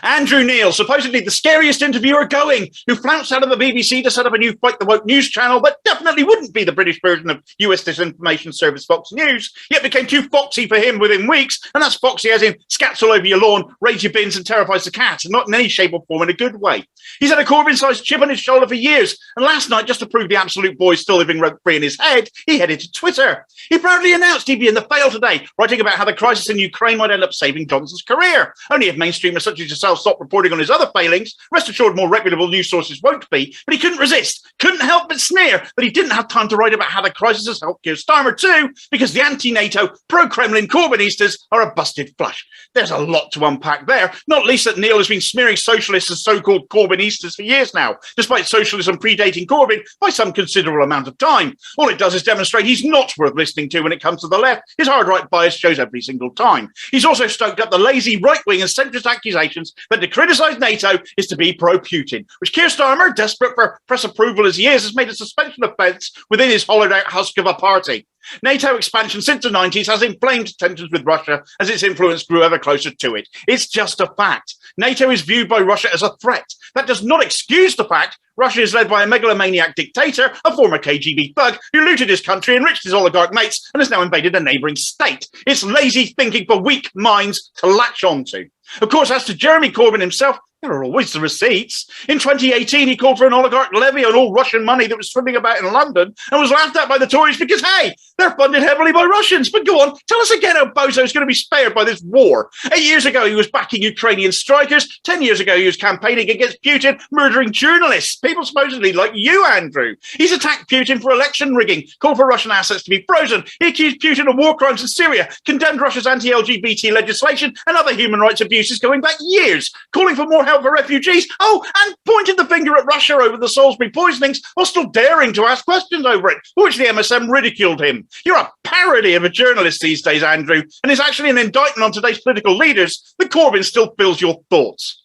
Andrew Neil, supposedly the scariest interviewer going, who flounced out of the BBC to set up a new Fight the Woke news channel, but definitely wouldn't be the British version of US disinformation service Fox News, yet became too foxy for him within weeks, and that's foxy as in scats all over your lawn, raids your bins and terrifies the cats, and not in any shape or form in a good way. He's had a Corbyn-sized chip on his shoulder for years, and last night, just to prove the absolute boy is still living rent-free in his head, he headed to Twitter. He proudly announced he'd be in the fail today, writing about how the crisis in Ukraine might end up saving Johnson's career. Only if mainstreamers such as yourself stop reporting on his other failings, rest assured more reputable news sources won't be, but he couldn't resist, couldn't help but sneer that he didn't have time to write about how the crisis has helped Keir Starmer too, because the anti-NATO, pro-Kremlin Corbynistas are a busted flush. There's a lot to unpack there, not least that Neil has been smearing socialists as so-called Corbynistas for years now, despite socialism predating Corbyn by some considerable amount of time. All it does is demonstrate he's not worth listening to when it comes to the left. His hard-right bias shows every single time. He's also stoked up the lazy right-wing and centrist accusations that to criticise NATO is to be pro-Putin, which Keir Starmer, desperate for press approval as he is, has made a suspension offence within his hollowed-out husk of a party. NATO expansion since the 90s has inflamed tensions with Russia as its influence grew ever closer to it. It's just a fact. NATO is viewed by Russia as a threat. That does not excuse the fact Russia is led by a megalomaniac dictator, a former KGB thug who looted his country, enriched his oligarch mates, and has now invaded a neighbouring state. It's lazy thinking for weak minds to latch onto. Of course, as to Jeremy Corbyn himself, there are always the receipts. In 2018, he called for an oligarch levy on all Russian money that was swimming about in London and was laughed at by the Tories because, hey, they're funded heavily by Russians. But go on, tell us again how Bozo is going to be spared by this war. 8 years ago, he was backing Ukrainian strikers. 10 years ago, he was campaigning against Putin, murdering journalists, people supposedly like you, Andrew. He's attacked Putin for election rigging, called for Russian assets to be frozen. He accused Putin of war crimes in Syria, condemned Russia's anti-LGBT legislation and other human rights abuses going back years, calling for more help for refugees, and pointed the finger at Russia over the Salisbury poisonings while still daring to ask questions over it, for which the MSM ridiculed him. You're a parody of a journalist these days, Andrew, and it's actually an indictment on today's political leaders that Corbyn still fills your thoughts.